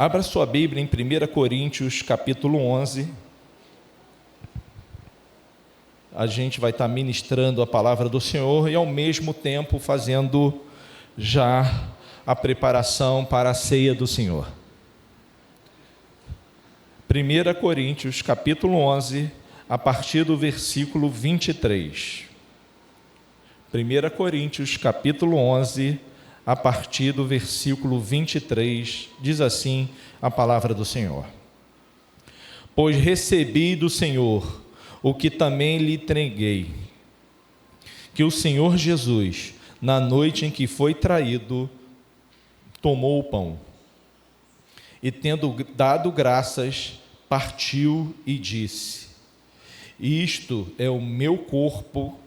Abra sua Bíblia em 1 Coríntios, capítulo 11. A gente vai estar ministrando a palavra do Senhor e, ao mesmo tempo, fazendo já a preparação para a ceia do Senhor. 1 Coríntios, capítulo 11, a partir do versículo 23. 1 Coríntios, capítulo 11, a partir do versículo 23, diz assim a palavra do Senhor. Pois recebi do Senhor o que também lhe entreguei, que o Senhor Jesus, na noite em que foi traído, tomou o pão, e tendo dado graças, partiu e disse: isto é o meu corpo,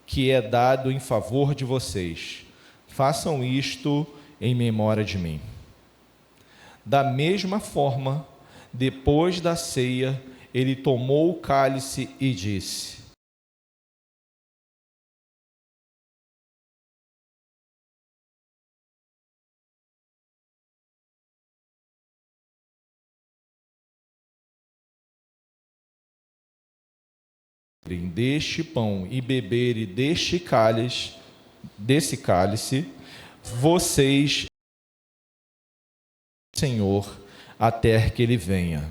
que é dado em favor de vocês. Façam isto em memória de mim. Da mesma forma, depois da ceia, ele tomou o cálice e disse: deste pão e beberem desse cálice, vocês, Senhor, até que ele venha.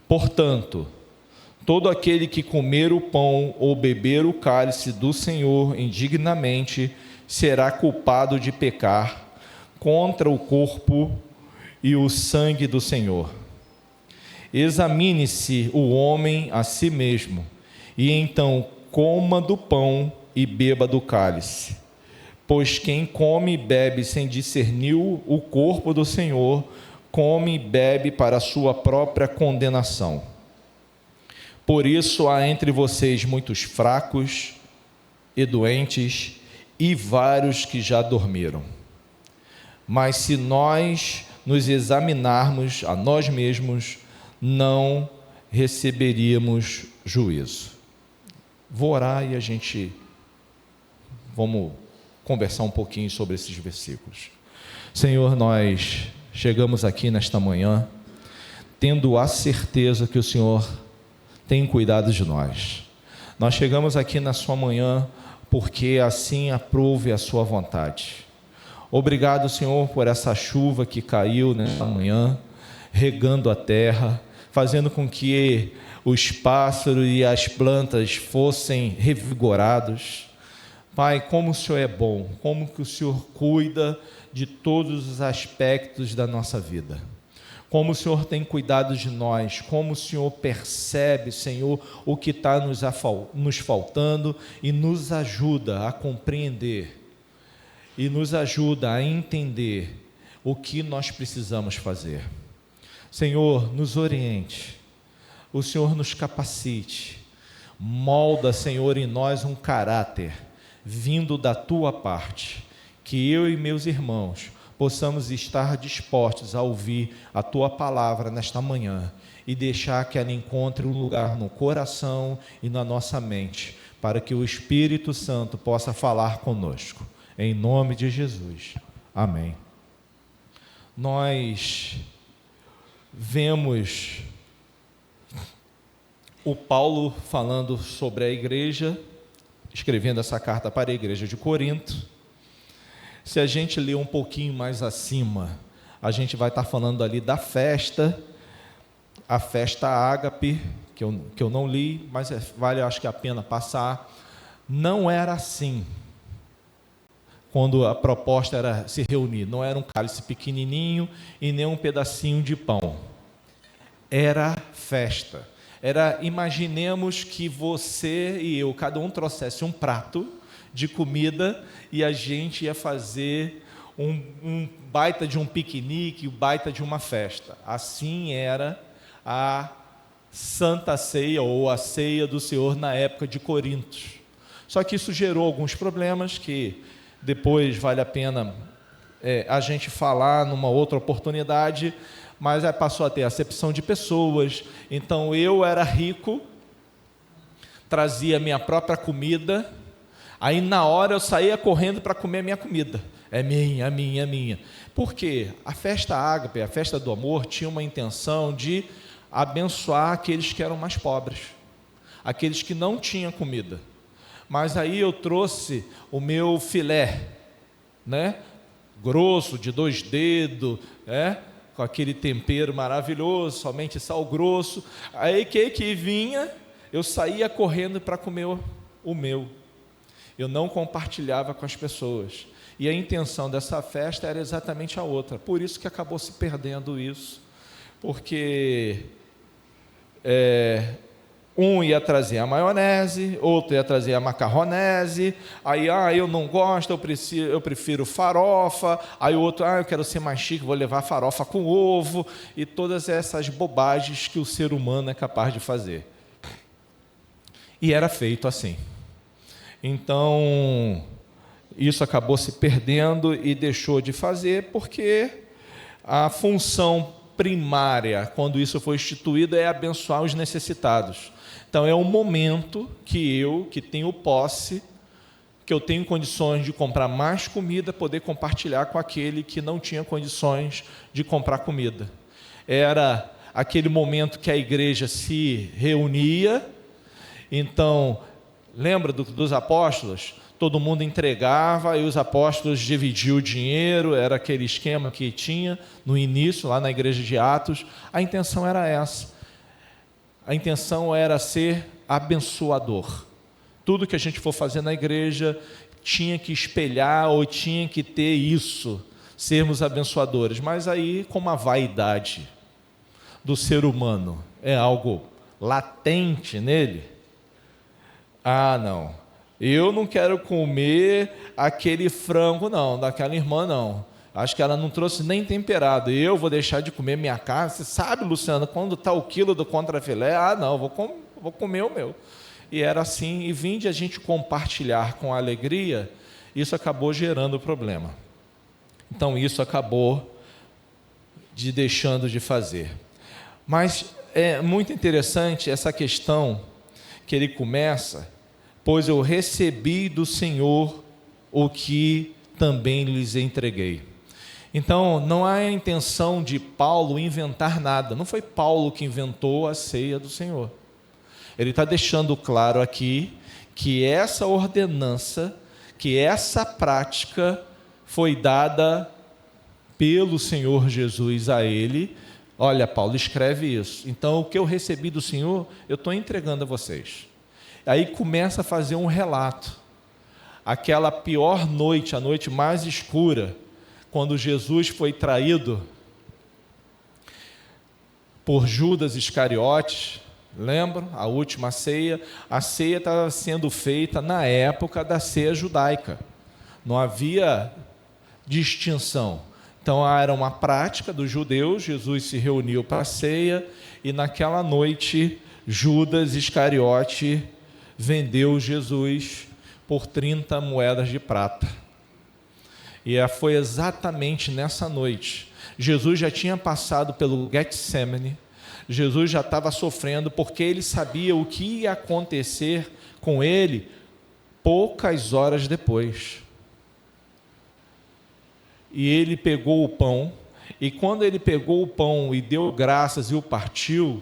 Portanto, todo aquele que comer o pão ou beber o cálice do Senhor indignamente será culpado de pecar contra o corpo e o sangue do Senhor. Examine-se o homem a si mesmo, e então coma do pão e beba do cálice. Pois quem come e bebe sem discernir o corpo do Senhor, come e bebe para a sua própria condenação. Por isso há entre vocês muitos fracos e doentes, e vários que já dormiram. Mas se nós nos examinarmos a nós mesmos, não receberíamos juízo. Vou orar e vamos conversar um pouquinho sobre esses versículos. Senhor, nós chegamos aqui nesta manhã, tendo a certeza que o Senhor tem cuidado de nós. Nós chegamos aqui na sua manhã, porque assim aprove a sua vontade. Obrigado, Senhor, por essa chuva que caiu nesta manhã, regando a terra, fazendo com que os pássaros e as plantas fossem revigorados. Pai, como o Senhor é bom, como que o Senhor cuida de todos os aspectos da nossa vida. Como o Senhor tem cuidado de nós, como o Senhor percebe, Senhor, o que está nos faltando e nos ajuda a compreender e nos ajuda a entender o que nós precisamos fazer. Senhor, nos oriente, o Senhor nos capacite, molda, Senhor, em nós um caráter vindo da Tua parte, que eu e meus irmãos possamos estar dispostos a ouvir a Tua palavra nesta manhã e deixar que ela encontre um lugar no coração e na nossa mente, para que o Espírito Santo possa falar conosco. Em nome de Jesus. Amém. Nós vemos o Paulo falando sobre a igreja, escrevendo essa carta para a igreja de Corinto. Se a gente ler um pouquinho mais acima, a gente vai estar falando ali da festa, a festa ágape, que eu não li, mas vale, acho que a pena passar. Não era assim, quando a proposta era se reunir, não era um cálice pequenininho e nem um pedacinho de pão. Era festa. Imaginemos que você e eu, cada um trouxesse um prato de comida e a gente ia fazer um baita de um piquenique, um baita de uma festa. Assim era a Santa Ceia ou a Ceia do Senhor na época de Corinto. Só que isso gerou alguns problemas que depois vale a pena a gente falar numa outra oportunidade, mas aí passou a ter acepção de pessoas. Então eu era rico, trazia minha própria comida, aí na hora eu saía correndo para comer a minha comida. É minha, é minha, é minha. Por quê? A festa ágape, a festa do amor, tinha uma intenção de abençoar aqueles que eram mais pobres, aqueles que não tinham comida. Mas aí eu trouxe o meu filé, né? Grosso, de 2 dedos, com aquele tempero maravilhoso, somente sal grosso. Aí que vinha, eu saía correndo para comer o meu. Eu não compartilhava com as pessoas. E a intenção dessa festa era exatamente a outra. Por isso que acabou se perdendo isso. Porque um ia trazer a maionese, outro ia trazer a macarronese, aí, eu não gosto, eu prefiro farofa, aí o outro, eu quero ser mais chique, vou levar farofa com ovo, e todas essas bobagens que o ser humano é capaz de fazer. E era feito assim. Então, isso acabou se perdendo e deixou de fazer, porque a função primária, quando isso foi instituído, é abençoar os necessitados. Então, é um momento que eu, que tenho posse, que eu tenho condições de comprar mais comida, poder compartilhar com aquele que não tinha condições de comprar comida. Era aquele momento que a igreja se reunia. Então, lembra dos apóstolos? Todo mundo entregava e os apóstolos dividiam o dinheiro, era aquele esquema que tinha no início, lá na igreja de Atos. A intenção era essa. A intenção era ser abençoador. Tudo que a gente for fazer na igreja tinha que espelhar ou tinha que ter isso, sermos abençoadores. Mas aí, como a vaidade do ser humano é algo latente nele, não, eu não quero comer aquele frango não, daquela irmã não. Acho que ela não trouxe nem temperado. Eu vou deixar de comer minha carne. Você sabe, Luciano, quando está o quilo do contrafilé? Não, vou comer o meu. E era assim, e vinde a gente compartilhar com alegria, isso acabou gerando problema. Então, isso acabou deixando de fazer. Mas é muito interessante essa questão que ele começa, pois eu recebi do Senhor o que também lhes entreguei. Então, não há a intenção de Paulo inventar nada. Não foi Paulo que inventou a ceia do Senhor. Ele está deixando claro aqui que essa ordenança, que essa prática foi dada pelo Senhor Jesus a ele. Olha, Paulo, escreve isso. Então, o que eu recebi do Senhor, eu estou entregando a vocês. Aí começa a fazer um relato. Aquela pior noite, a noite mais escura, quando Jesus foi traído por Judas Iscariotes, lembram? A última ceia. A ceia estava sendo feita na época da ceia judaica. Não havia distinção. Então, era uma prática dos judeus. Jesus se reuniu para a ceia e naquela noite Judas Iscariote vendeu Jesus por 30 moedas de prata. E foi exatamente nessa noite. Jesus já tinha passado pelo Getsemane, Jesus já estava sofrendo, porque ele sabia o que ia acontecer com ele poucas horas depois. E ele pegou o pão, e quando ele pegou o pão e deu graças e o partiu,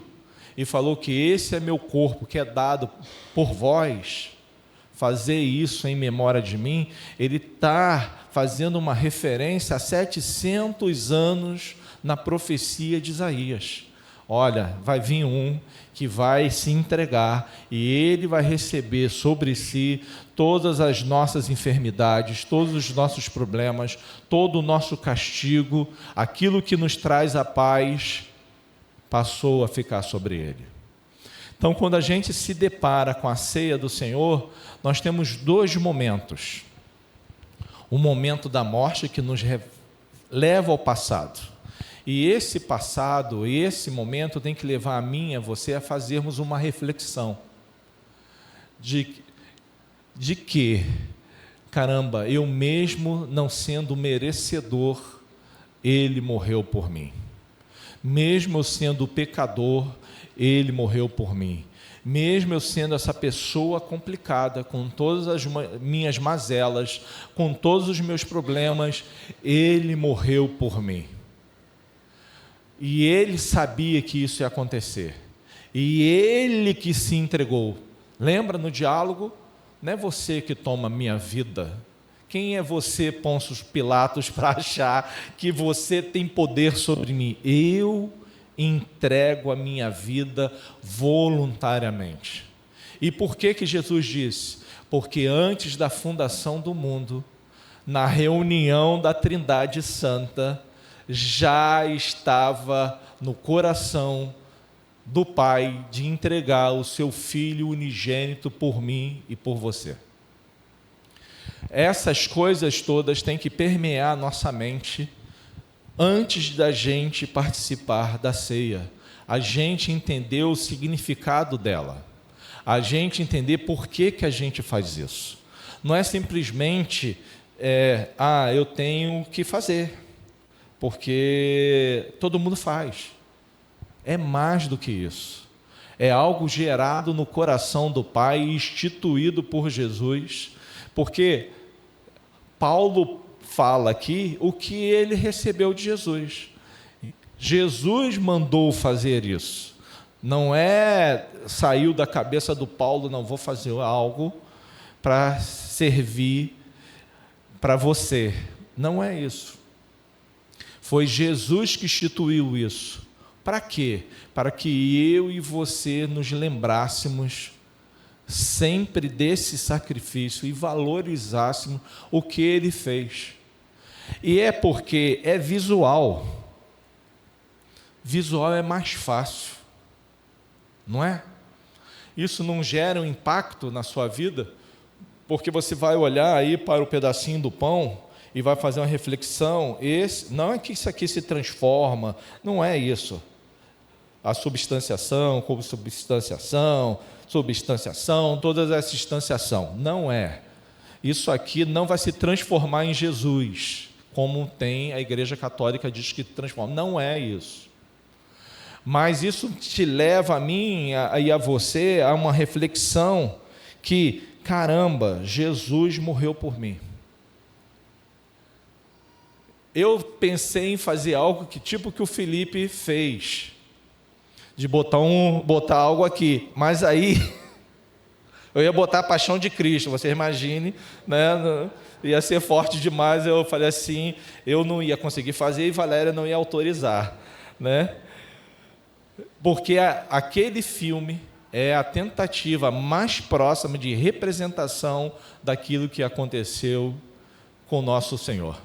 e falou que esse é meu corpo, que é dado por vós, fazer isso em memória de mim, ele está fazendo uma referência a 700 anos na profecia de Isaías. Olha, vai vir um que vai se entregar e ele vai receber sobre si todas as nossas enfermidades, todos os nossos problemas, todo o nosso castigo, aquilo que nos traz a paz, passou a ficar sobre ele. Então, quando a gente se depara com a ceia do Senhor, nós temos 2 momentos. O momento da morte, que nos leva ao passado. E esse passado, esse momento tem que levar a mim e a você a fazermos uma reflexão de que, caramba, eu mesmo não sendo merecedor, ele morreu por mim. Mesmo eu sendo pecador, ele morreu por mim. mesmo eu sendo essa pessoa complicada, com todas as minhas mazelas, com todos os meus problemas, Ele morreu por mim. E Ele sabia que isso ia acontecer. E Ele que se entregou. Lembra no diálogo? Não é você que toma minha vida. Quem é você, Pôncio Pilatos, para achar que você tem poder sobre mim? Eu entrego a minha vida voluntariamente. E por que Jesus disse? Porque antes da fundação do mundo, na reunião da Trindade Santa, já estava no coração do Pai de entregar o seu Filho unigênito por mim e por você. Essas coisas todas têm que permear nossa mente antes da gente participar da ceia, a gente entender o significado dela, a gente entender por que a gente faz isso. Não é simplesmente, eu tenho que fazer, porque todo mundo faz. É mais do que isso. É algo gerado no coração do Pai, instituído por Jesus, porque Paulo fala aqui o que ele recebeu de Jesus. Jesus mandou fazer isso. Não saiu da cabeça do Paulo, não, vou fazer algo para servir para você. Não é isso. Foi Jesus que instituiu isso. Para quê? Para que eu e você nos lembrássemos sempre desse sacrifício e valorizássemos o que Ele fez. E é porque é visual. Visual é mais fácil, não é? Isso não gera um impacto na sua vida, porque você vai olhar aí para o pedacinho do pão e vai fazer uma reflexão. Não é que isso aqui se transforma, não é isso. A substanciação, substanciação, toda essa instanciação. Não é. Isso aqui não vai se transformar em Jesus, como tem a Igreja Católica diz que transforma. Não é isso. Mas isso te leva a mim e a você a uma reflexão que, caramba, Jesus morreu por mim. Eu pensei em fazer algo tipo que o Felipe fez, de botar algo aqui, mas aí eu ia botar a paixão de Cristo, você imagine, né? Ia ser forte demais. Eu falei assim, eu não ia conseguir fazer e Valéria não ia autorizar, né? Porque aquele filme é a tentativa mais próxima de representação daquilo que aconteceu com o nosso Senhor.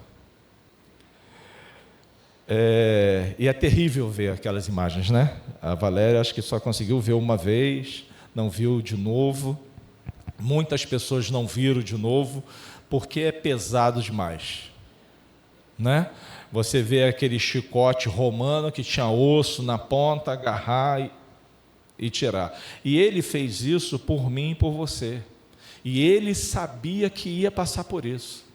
E é terrível ver aquelas imagens, né? A Valéria acho que só conseguiu ver uma vez, não viu de novo. Muitas pessoas não viram de novo, porque é pesado demais, né? Você vê aquele chicote romano que tinha osso na ponta, agarrar e tirar. E Ele fez isso por mim e por você. E Ele sabia que ia passar por isso.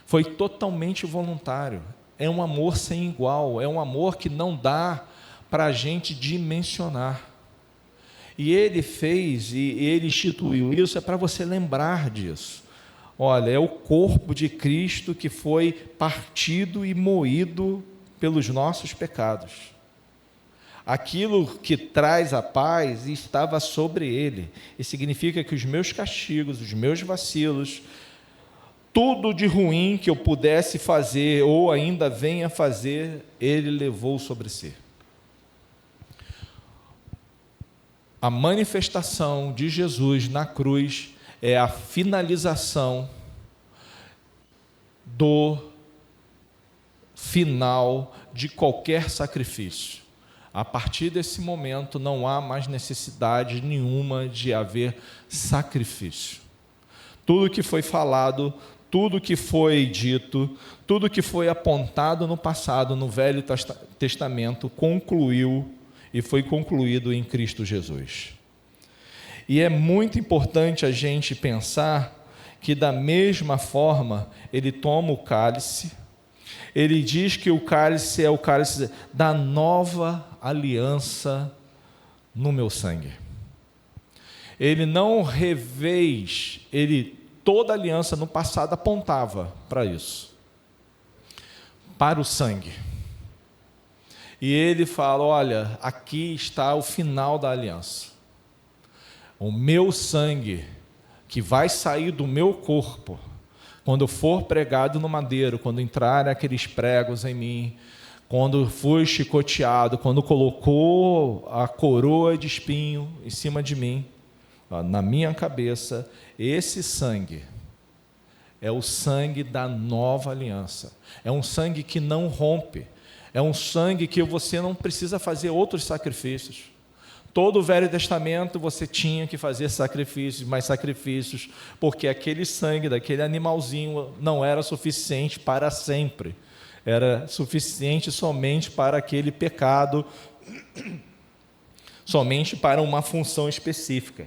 Foi totalmente voluntário. É um amor sem igual, é um amor que não dá para a gente dimensionar. E Ele fez, e Ele instituiu isso, é para você lembrar disso. Olha, é o corpo de Cristo que foi partido e moído pelos nossos pecados. Aquilo que traz a paz estava sobre Ele, e significa que os meus castigos, os meus vacilos, tudo de ruim que eu pudesse fazer ou ainda venha fazer, Ele levou sobre si. A manifestação de Jesus na cruz é a finalização do final de qualquer sacrifício. A partir desse momento não há mais necessidade nenhuma de haver sacrifício. Tudo que foi falado, tudo que foi dito, tudo que foi apontado no passado, no Velho Testamento, concluiu e foi concluído em Cristo Jesus. E é muito importante a gente pensar que, da mesma forma, Ele toma o cálice, Ele diz que o cálice é o cálice da nova aliança no meu sangue. Ele não revez, toda aliança no passado apontava para isso, para o sangue. E ele fala: olha, aqui está o final da aliança. O meu sangue, que vai sair do meu corpo, quando for pregado no madeiro, quando entrarem aqueles pregos em mim, quando fui chicoteado, quando colocou a coroa de espinho em cima de mim, na minha cabeça, esse sangue é o sangue da nova aliança. É um sangue que não rompe. É um sangue que você não precisa fazer outros sacrifícios. Todo o Velho Testamento você tinha que fazer sacrifícios, mais sacrifícios, porque aquele sangue daquele animalzinho não era suficiente para sempre. Era suficiente somente para aquele pecado, somente para uma função específica.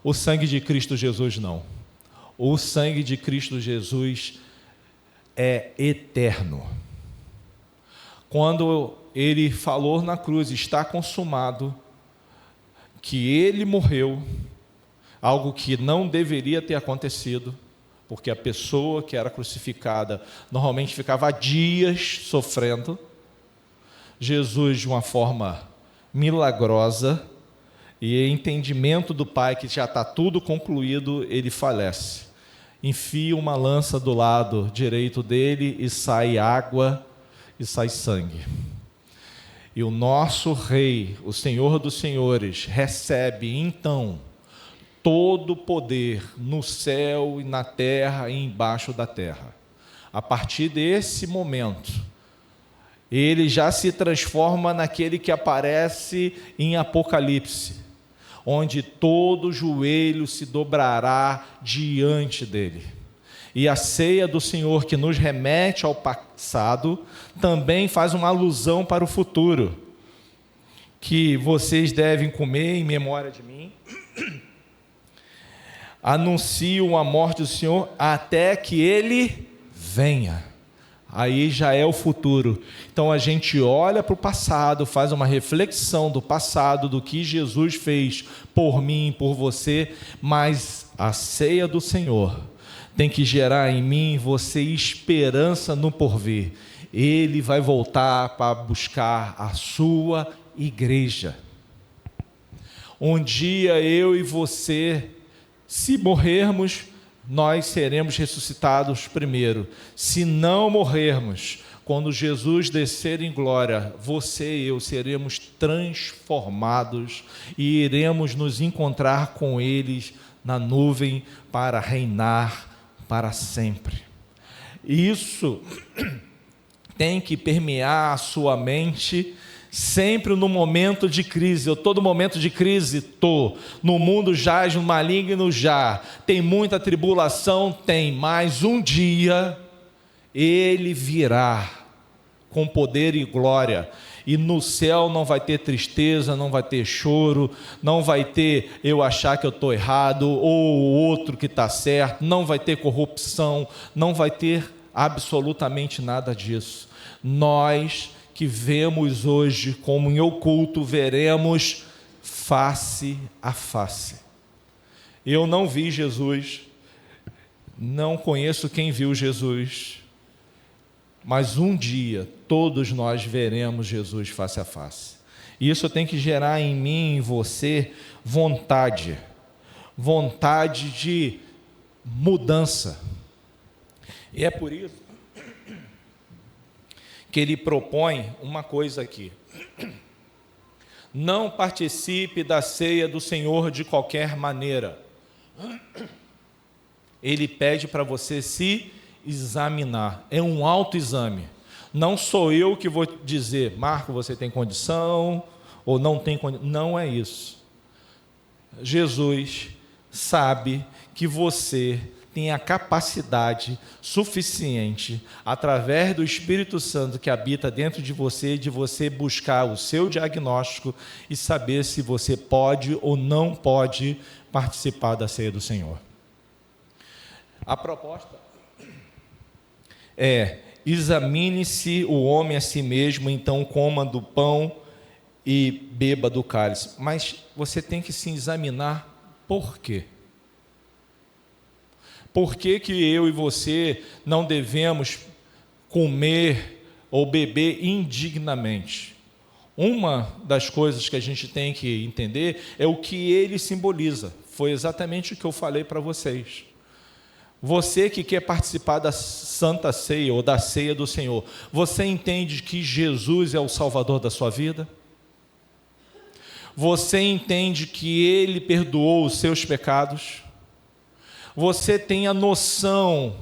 O sangue de Cristo Jesus não. O sangue de Cristo Jesus é eterno. Quando ele falou na cruz, está consumado, que ele morreu, algo que não deveria ter acontecido, porque a pessoa que era crucificada normalmente ficava dias sofrendo. Jesus, de uma forma milagrosa, e entendimento do Pai que já está tudo concluído, ele falece. Enfia uma lança do lado direito dele e sai água e sai sangue. E o nosso Rei, o Senhor dos Senhores, recebe então todo o poder no céu e na terra e embaixo da terra. A partir desse momento, ele já se transforma naquele que aparece em Apocalipse, onde todo joelho se dobrará diante dele. E a ceia do Senhor, que nos remete ao passado, também faz uma alusão para o futuro, que vocês devem comer em memória de mim. Anunciam a morte do Senhor até que ele venha. Aí já é o futuro. Então a gente olha para o passado, faz uma reflexão do passado, do que Jesus fez por mim, por você, mas a ceia do Senhor tem que gerar em mim e você esperança no porvir. Ele vai voltar para buscar a sua igreja. Um dia eu e você, se morrermos, nós seremos ressuscitados primeiro. Se não morrermos, quando Jesus descer em glória, você e eu seremos transformados e iremos nos encontrar com eles na nuvem para reinar para sempre. Isso tem que permear a sua mente sempre no momento de crise. Eu todo momento de crise estou. No mundo jaz no maligno já. Tem muita tribulação, tem. Mas um dia ele virá com poder e glória. E no céu não vai ter tristeza, não vai ter choro, não vai ter eu achar que eu estou errado ou o outro que está certo, não vai ter corrupção, não vai ter absolutamente nada disso. Nós que vemos hoje como em oculto, veremos face a face. Eu não vi Jesus, não conheço quem viu Jesus, mas um dia todos nós veremos Jesus face a face. E isso tem que gerar em mim e em você vontade de mudança. E é por isso que ele propõe uma coisa aqui: não participe da ceia do Senhor de qualquer maneira. Ele pede para você se examinar, é um autoexame. Não sou eu que vou dizer, Marco, você tem condição ou não tem condição. Não é isso. Jesus sabe que você tem a capacidade suficiente, através do Espírito Santo que habita dentro de você buscar o seu diagnóstico e saber se você pode ou não pode participar da ceia do Senhor. A proposta é: examine-se o homem a si mesmo, então coma do pão e beba do cálice, mas você tem que se examinar por quê. Por que que eu e você não devemos comer ou beber indignamente? Uma das coisas que a gente tem que entender é o que ele simboliza. Foi exatamente o que eu falei para vocês. Você que quer participar da Santa Ceia ou da Ceia do Senhor, você entende que Jesus é o Salvador da sua vida? Você entende que Ele perdoou os seus pecados? Você tem a noção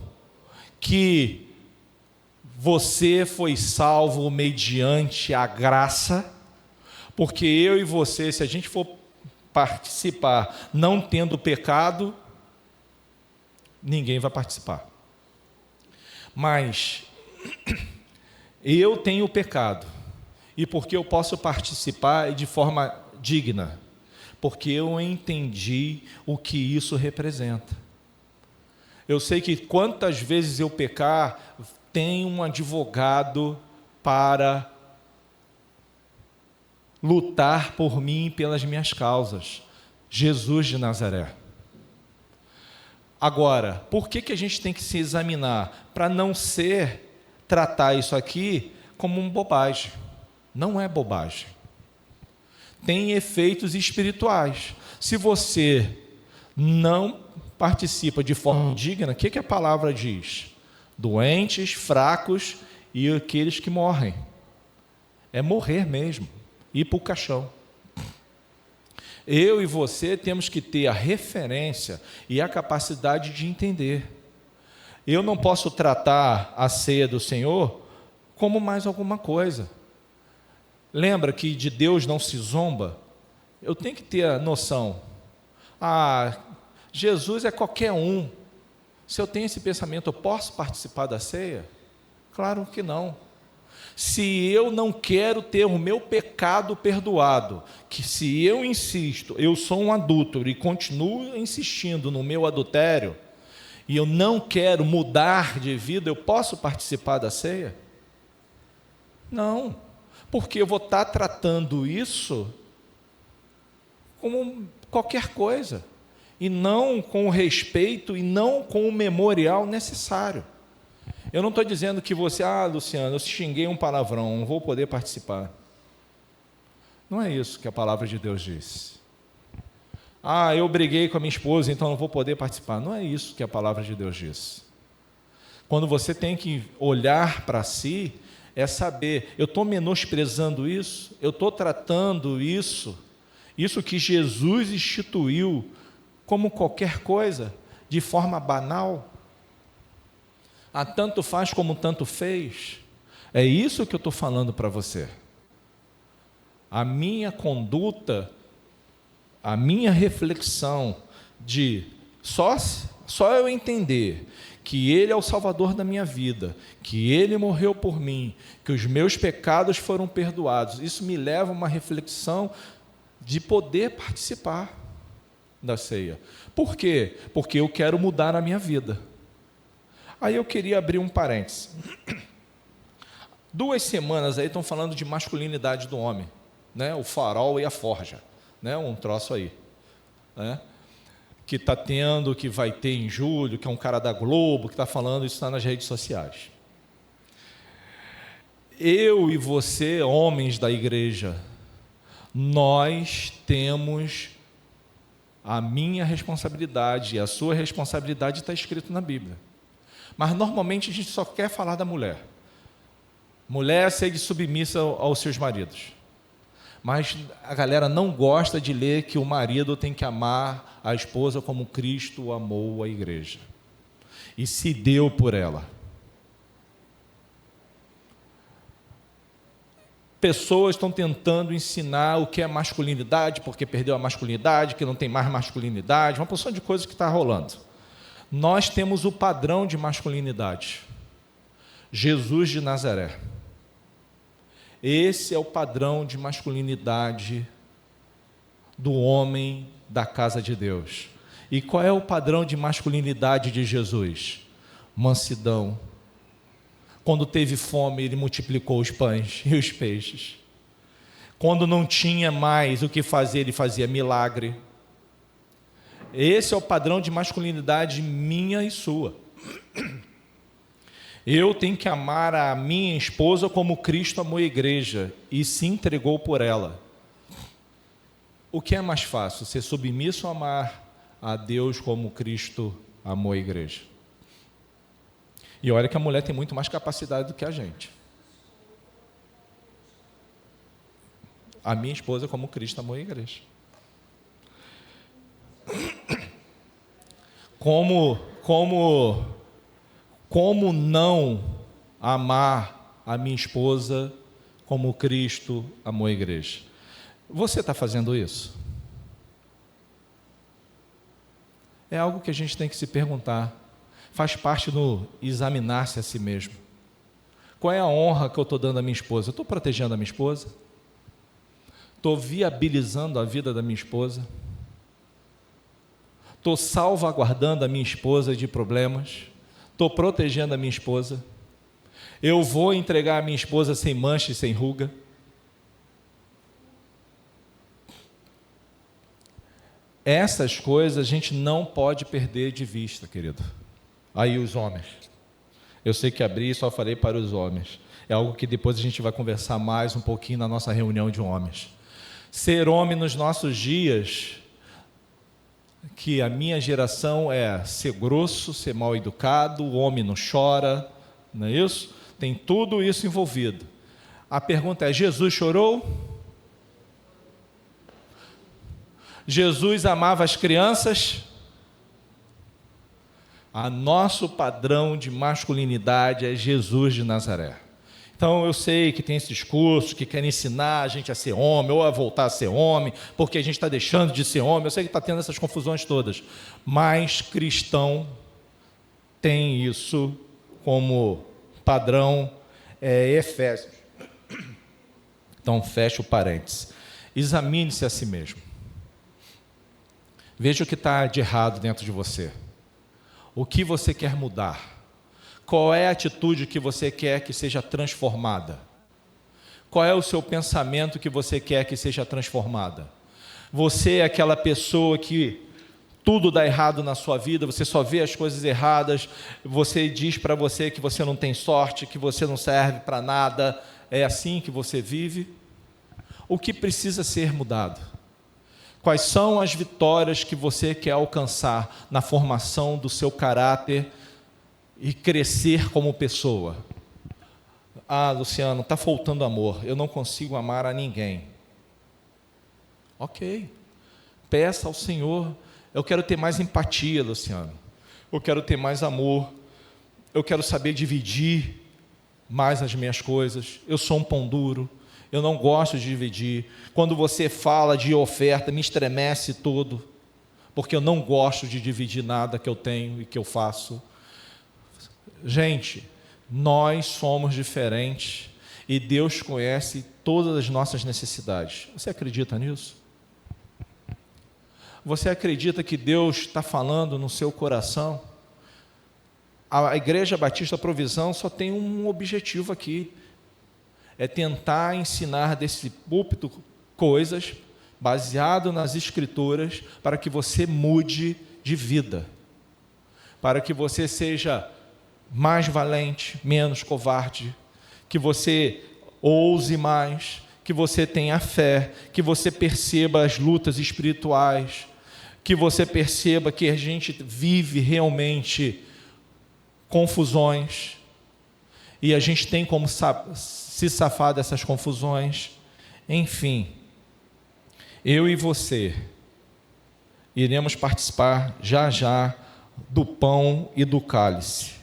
que você foi salvo mediante a graça? Porque eu e você, se a gente for participar não tendo pecado, ninguém vai participar. Mas eu tenho pecado, e porque eu posso participar de forma digna, porque eu entendi o que isso representa. Eu sei que quantas vezes eu pecar, tem um advogado para lutar por mim e pelas minhas causas, Jesus de Nazaré. Agora, por que a gente tem que se examinar? Para não tratar isso aqui como uma bobagem. Não é bobagem. Tem efeitos espirituais. Se você não participa de forma digna, o que a palavra diz? Doentes, fracos e aqueles que morrem. É morrer mesmo, ir para o caixão. Eu e você temos que ter a referência e a capacidade de entender. Eu não posso tratar a ceia do Senhor como mais alguma coisa. Lembra que de Deus não se zomba? Eu tenho que ter a noção. Jesus é qualquer um. Se eu tenho esse pensamento, eu posso participar da ceia? Claro que não. Se eu não quero ter o meu pecado perdoado, que se eu insisto, eu sou um adúltero e continuo insistindo no meu adultério, e eu não quero mudar de vida, eu posso participar da ceia? Não, porque eu vou estar tratando isso como qualquer coisa, e não com o respeito e não com o memorial necessário. Eu não estou dizendo que você, Luciano, eu xinguei um palavrão, não vou poder participar. Não é isso que a palavra de Deus diz. Eu briguei com a minha esposa, então não vou poder participar. Não é isso que a palavra de Deus diz. Quando você tem que olhar para si, é saber, eu estou menosprezando isso? Eu estou tratando isso que Jesus instituiu, como qualquer coisa, de forma banal? Tanto faz como tanto fez. É isso que eu estou falando para você. A minha conduta, a minha reflexão de só eu entender que Ele é o Salvador da minha vida, que Ele morreu por mim, que os meus pecados foram perdoados, isso me leva a uma reflexão de poder participar da ceia. Por quê? Porque eu quero mudar a minha vida. Aí eu queria abrir um parênteses. 2 semanas aí estão falando de masculinidade do homem, né? O farol e a forja, né? Um troço aí, né? Que está tendo, que vai ter em julho, que é um cara da Globo, que está falando, isso está nas redes sociais. Eu e você, homens da igreja, nós temos a minha responsabilidade, e a sua responsabilidade está escrito na Bíblia. Mas normalmente a gente só quer falar da mulher. Mulher seja submissa aos seus maridos. Mas a galera não gosta de ler que o marido tem que amar a esposa como Cristo amou a igreja e se deu por ela. Pessoas estão tentando ensinar o que é masculinidade, porque perdeu a masculinidade, que não tem mais masculinidade, uma porção de coisas que está rolando. Nós temos o padrão de masculinidade, Jesus de Nazaré. Esse é o padrão de masculinidade do homem da casa de Deus. E qual é o padrão de masculinidade de Jesus? Mansidão. Quando teve fome, ele multiplicou os pães e os peixes. Quando não tinha mais o que fazer, ele fazia milagre. Esse é o padrão de masculinidade minha e sua. Eu tenho que amar a minha esposa como Cristo amou a igreja e se entregou por ela. O que é mais fácil, ser submisso ou amar a Deus como Cristo amou a igreja? E olha que a mulher tem muito mais capacidade do que a gente. A minha esposa como Cristo amou a igreja. Como não amar a minha esposa como Cristo amou a igreja? Você está fazendo isso? É algo que a gente tem que se perguntar. Faz parte do examinar-se a si mesmo. Qual é a honra que eu estou dando à minha esposa? Eu estou protegendo a minha esposa? Estou viabilizando a vida da minha esposa? Estou salvaguardando a minha esposa de problemas? Estou protegendo a minha esposa? Eu vou entregar a minha esposa sem mancha e sem ruga? Essas coisas a gente não pode perder de vista, querido. Aí os homens. Eu sei que abri e só falei para os homens. É algo que depois a gente vai conversar mais um pouquinho na nossa reunião de homens. Ser homem nos nossos dias, que a minha geração é ser grosso, ser mal educado, o homem não chora, não é isso? Tem tudo isso envolvido. A pergunta é: Jesus chorou? Jesus amava as crianças? Nosso padrão de masculinidade é Jesus de Nazaré. Então eu sei que tem esses cursos que querem ensinar a gente a ser homem, ou a voltar a ser homem, porque a gente está deixando de ser homem. Eu sei que está tendo essas confusões todas, mas cristão tem isso como padrão. Efésios. Então fecha o parênteses. Examine-se a si mesmo. Veja o que está de errado dentro de você. O que você quer mudar? Qual é a atitude que você quer que seja transformada? Qual é o seu pensamento que você quer que seja transformada? Você é aquela pessoa que tudo dá errado na sua vida, você só vê as coisas erradas, você diz para você que você não tem sorte, que você não serve para nada, é assim que você vive? O que precisa ser mudado? Quais são as vitórias que você quer alcançar na formação do seu caráter e crescer como pessoa? Luciano, está faltando amor, eu não consigo amar a ninguém. Ok, peça ao Senhor. Eu quero ter mais empatia, Luciano. Eu quero ter mais amor. Eu quero saber dividir mais as minhas coisas. Eu sou um pão duro. Eu não gosto de dividir. Quando você fala de oferta, me estremece todo, porque eu não gosto de dividir nada que eu tenho e que eu faço. Gente, nós somos diferentes e Deus conhece todas as nossas necessidades. Você acredita nisso? Você acredita que Deus está falando no seu coração? A Igreja Batista Provisão só tem um objetivo aqui: é tentar ensinar desse púlpito coisas baseado nas Escrituras para que você mude de vida, para que você seja mais valente, menos covarde, que você ouse mais, que você tenha fé, que você perceba as lutas espirituais, que você perceba que a gente vive realmente confusões e a gente tem como se safar dessas confusões. Enfim, eu e você iremos participar já já do pão e do cálice.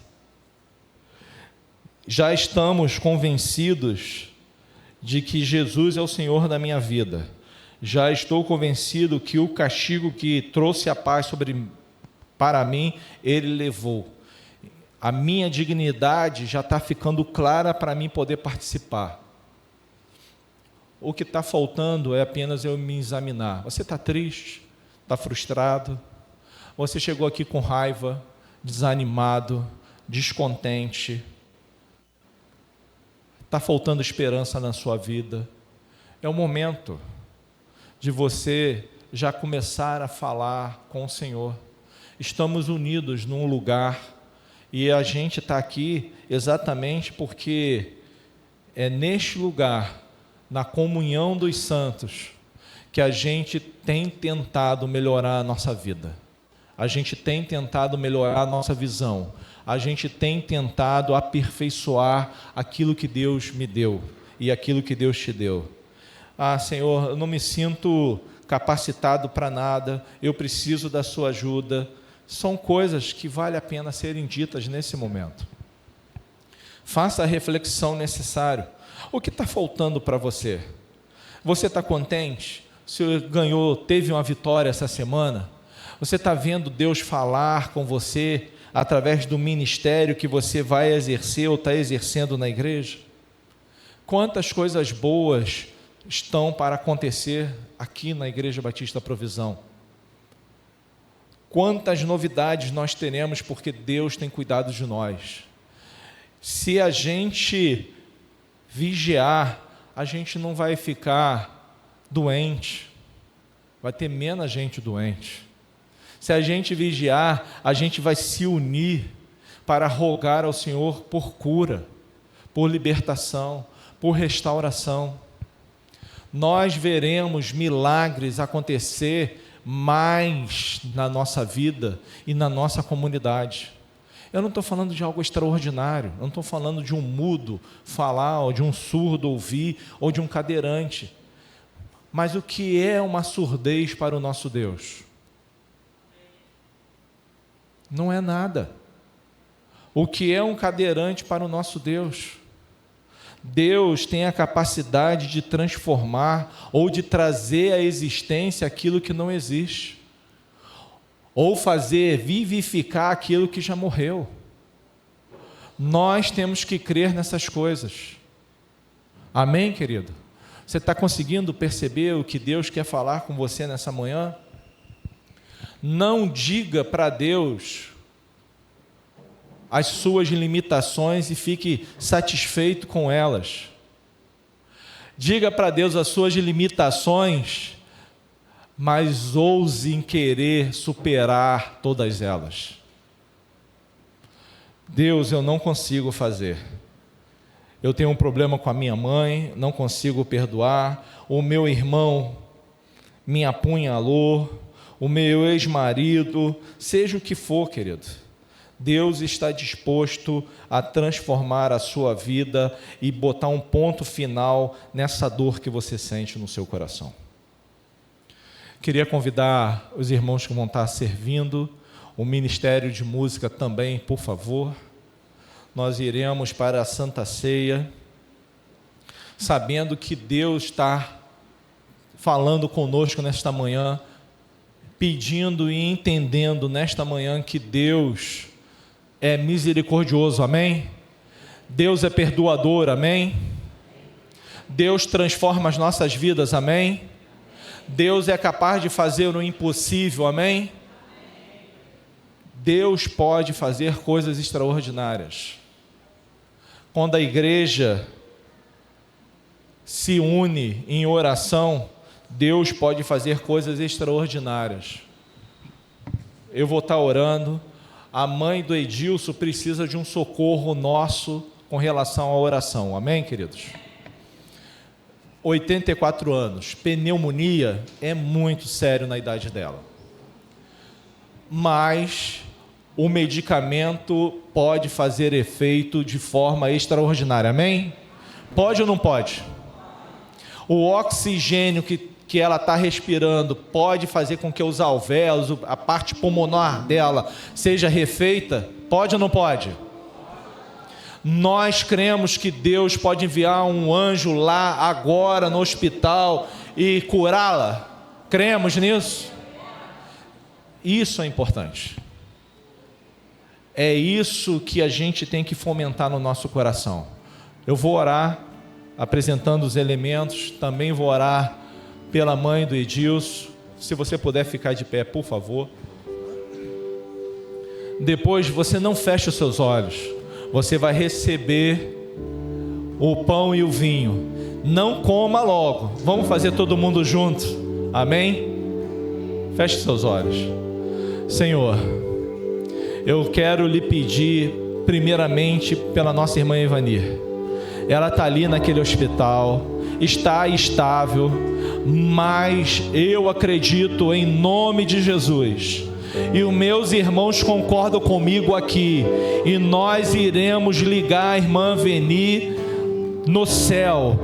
Já estamos convencidos de que Jesus é o Senhor da minha vida. Já estou convencido que o castigo que trouxe a paz para mim, Ele levou. A minha dignidade já está ficando clara para mim poder participar. O que está faltando é apenas eu me examinar. Você está triste? Está frustrado? Você chegou aqui com raiva, desanimado, descontente? Está faltando esperança na sua vida? É o momento de você já começar a falar com o Senhor. Estamos unidos num lugar e a gente está aqui exatamente porque é neste lugar, na comunhão dos santos, que a gente tem tentado melhorar a nossa vida. A gente tem tentado melhorar a nossa visão. A gente tem tentado aperfeiçoar aquilo que Deus me deu e aquilo que Deus te deu. Ah, Senhor, eu não me sinto capacitado para nada, eu preciso da sua ajuda. São coisas que vale a pena serem ditas nesse momento. Faça a reflexão necessária. O que está faltando para você? Você está contente? Você ganhou, teve uma vitória essa semana? Você está vendo Deus falar com você através do ministério que você vai exercer ou está exercendo na igreja? Quantas coisas boas estão para acontecer aqui na Igreja Batista Provisão? Quantas novidades nós teremos porque Deus tem cuidado de nós. Se a gente vigiar, a gente não vai ficar doente, vai ter menos gente doente. Se a gente vigiar, a gente vai se unir para rogar ao Senhor por cura, por libertação, por restauração. Nós veremos milagres acontecer mais na nossa vida e na nossa comunidade. Eu não estou falando de algo extraordinário, eu não estou falando de um mudo falar, ou de um surdo ouvir, ou de um cadeirante. Mas o que é uma surdez para o nosso Deus? Não é nada. O que é um cadeirante para o nosso Deus? Deus tem a capacidade de transformar ou de trazer à existência aquilo que não existe, ou fazer vivificar aquilo que já morreu. Nós temos que crer nessas coisas. Amém, querido? Você está conseguindo perceber o que Deus quer falar com você nessa manhã? Não diga para Deus as suas limitações e fique satisfeito com elas. Diga para Deus as suas limitações, mas ouse em querer superar todas elas. Deus, eu não consigo fazer. Eu tenho um problema com a minha mãe, não consigo perdoar. O meu irmão me apunhalou, o meu ex-marido, seja o que for, querido. Deus está disposto a transformar a sua vida e botar um ponto final nessa dor que você sente no seu coração. Queria convidar os irmãos que vão estar servindo, o Ministério de Música também, por favor. Nós iremos para a Santa Ceia, sabendo que Deus está falando conosco nesta manhã, pedindo e entendendo nesta manhã que Deus é misericordioso, amém? Deus é perdoador, amém? Deus transforma as nossas vidas, amém? Deus é capaz de fazer o impossível, amém? Deus pode fazer coisas extraordinárias. Quando a igreja se une em oração, Deus pode fazer coisas extraordinárias. Eu vou estar orando. A mãe do Edilson precisa de um socorro nosso com relação à oração. Amém, queridos? 84 anos. Pneumonia é muito sério na idade dela. Mas o medicamento pode fazer efeito de forma extraordinária. Amém? Pode ou não pode? O oxigênio que ela está respirando pode fazer com que os alvéolos, a parte pulmonar dela seja refeita? Pode ou não pode? Nós cremos que Deus pode enviar um anjo lá agora no hospital e curá-la. Cremos nisso? Isso é importante. É isso que a gente tem que fomentar no nosso coração. Eu vou orar apresentando os elementos, também vou orar pela mãe do Edilson. Se você puder ficar de pé, por favor. Depois você não fecha os seus olhos. Você vai receber o pão e o vinho. não coma logo. Vamos fazer todo mundo junto. Amém? Feche seus olhos. Senhor, eu quero lhe pedir primeiramente pela nossa irmã Evanir. Ela está ali naquele hospital, está estável, mas eu acredito em nome de Jesus, e os meus irmãos concordam comigo aqui, e nós iremos ligar a irmã Veni no céu,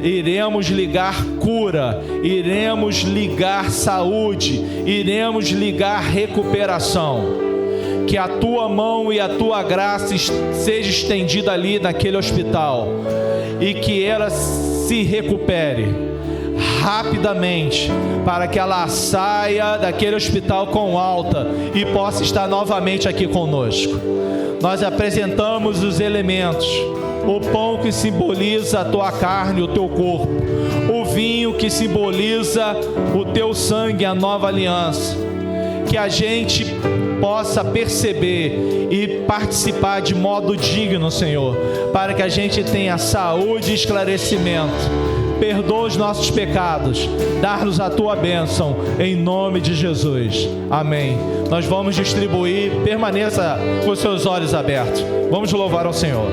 iremos ligar cura, iremos ligar saúde, iremos ligar recuperação. Que a tua mão e a tua graça seja estendida ali naquele hospital, e que ela se recupere rapidamente, para que ela saia daquele hospital com alta e possa estar novamente aqui conosco. Nós apresentamos os elementos: o pão que simboliza a tua carne, o teu corpo; o vinho que simboliza o teu sangue, a nova aliança. Que a gente possa perceber e participar de modo digno, Senhor, para que a gente tenha saúde e esclarecimento. Perdoa os nossos pecados, dá-nos a tua bênção, em nome de Jesus. Amém. Nós vamos distribuir, permaneça com os seus olhos abertos. Vamos louvar ao Senhor.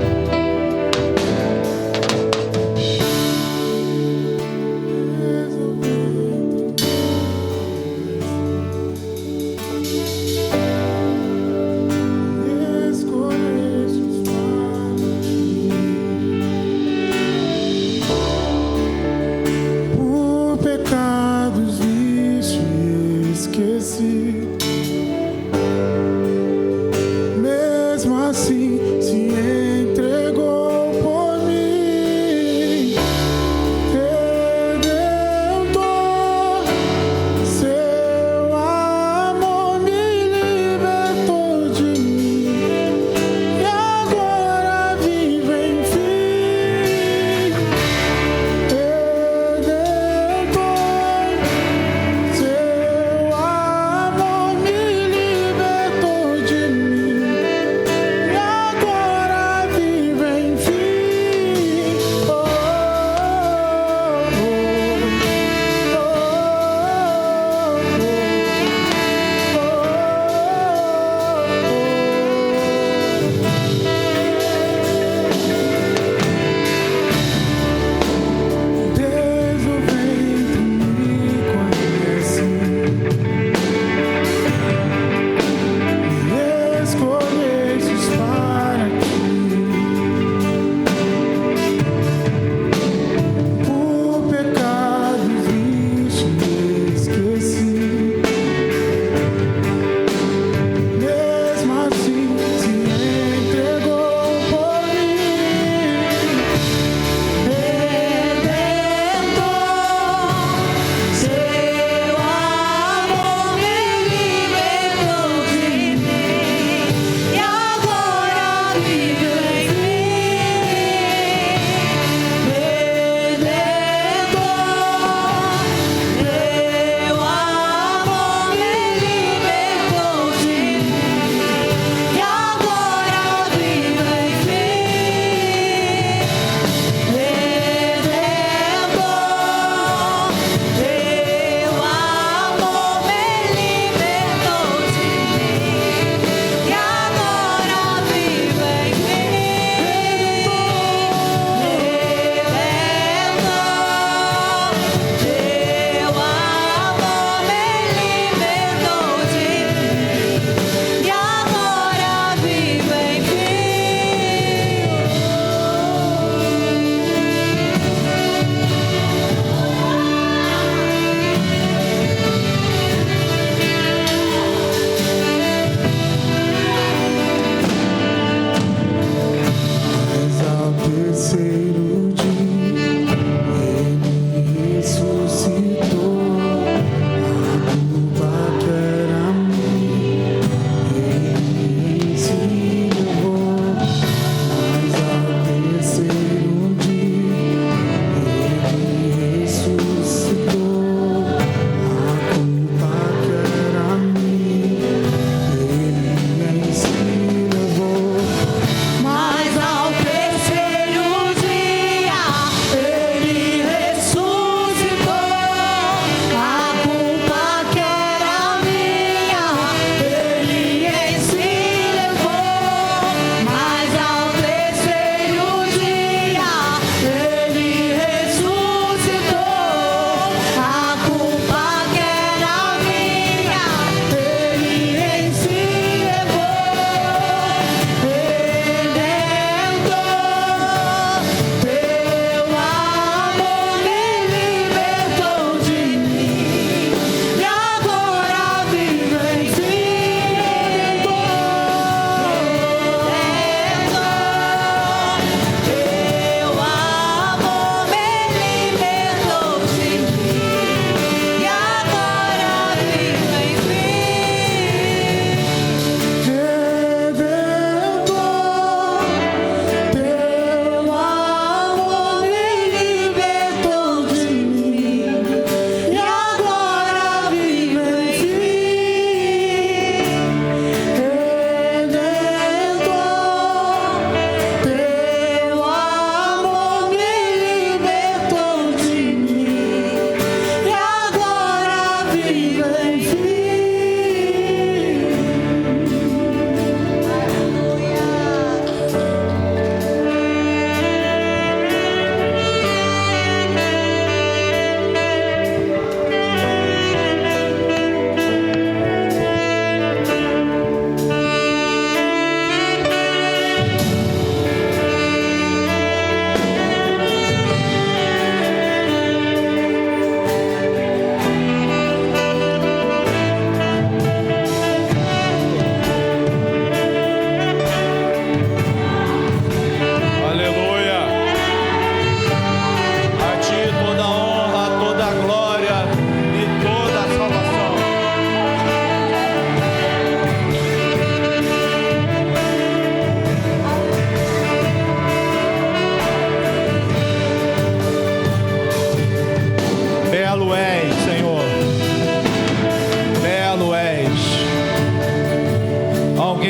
Mesmo assim se entregou.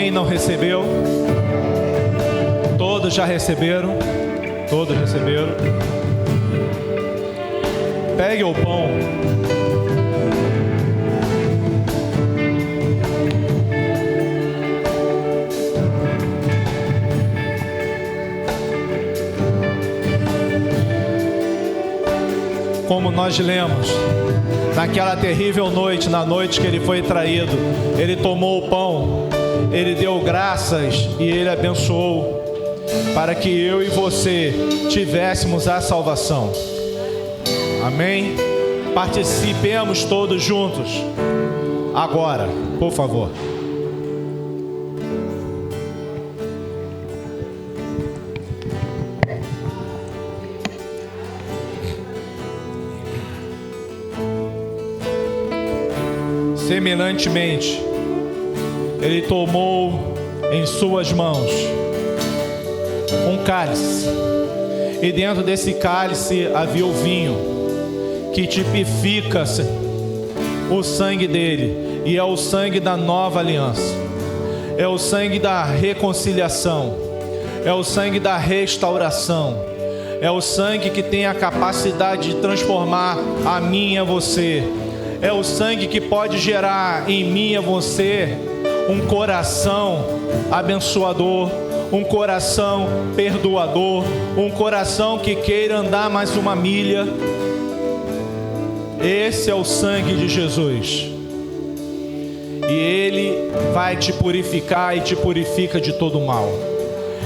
Alguém não recebeu? Todos já receberam? Todos receberam. Pegue o pão. Como nós lemos, naquela terrível noite, na noite que ele foi traído, ele tomou o pão, ele deu graças e ele abençoou, para que eu e você tivéssemos a salvação. Amém? Participemos todos juntos. Agora, por favor. Semelhantemente, ele tomou em suas mãos um cálice, e dentro desse cálice havia o vinho, que tipifica o sangue dele, e é o sangue da nova aliança, é o sangue da reconciliação, é o sangue da restauração, é o sangue que tem a capacidade de transformar a mim e a você. É o sangue que pode gerar em mim e a você um coração abençoador, um coração perdoador, um coração que queira andar mais uma milha. Esse é o sangue de Jesus. E Ele vai te purificar e te purifica de todo mal.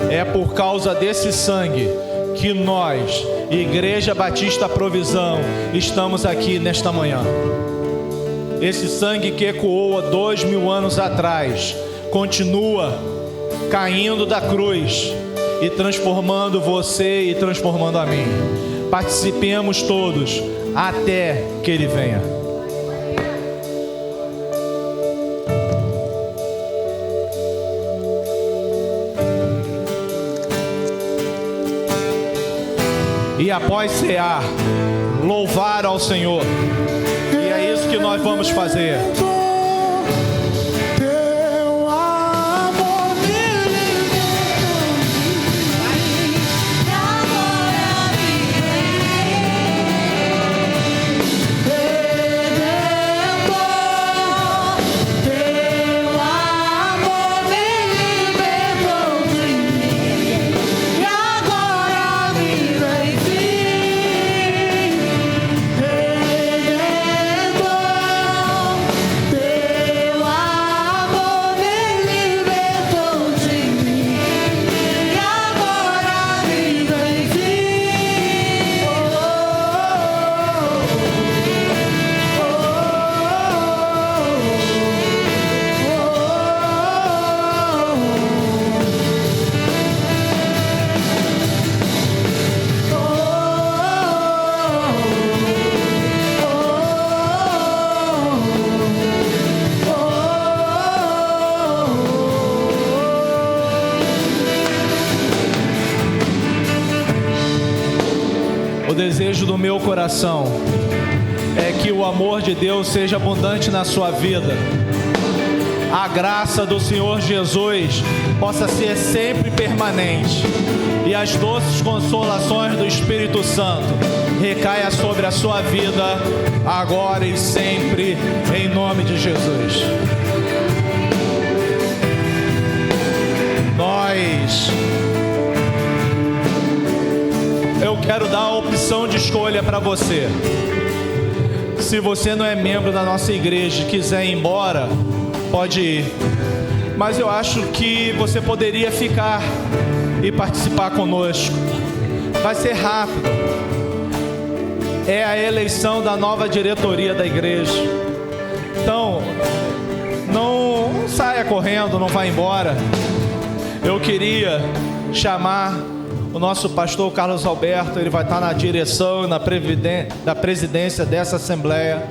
É por causa desse sangue que nós, Igreja Batista Provisão, estamos aqui nesta manhã. Esse sangue que ecoou há 2000 anos atrás, continua caindo da cruz e transformando você e transformando a mim. Participemos todos até que Ele venha. E após cear, louvar ao Senhor. E é isso que nós vamos fazer. O desejo do meu coração é que o amor de Deus seja abundante na sua vida. A graça do Senhor Jesus possa ser sempre permanente. E as doces consolações do Espírito Santo recaia sobre a sua vida, agora e sempre, em nome de Jesus. Eu quero dar a opção de escolha para você. Se você não é membro da nossa igreja e quiser ir embora, pode ir. Mas eu acho que você poderia ficar e participar conosco. Vai ser rápido. É a eleição da nova diretoria da igreja. Então, não saia correndo, não vá embora. Eu queria chamar o nosso pastor Carlos Alberto. Ele vai estar na direção e da presidência dessa assembleia.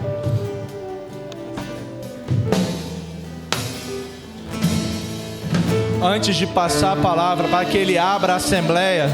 Antes de passar a palavra para que ele abra a assembleia,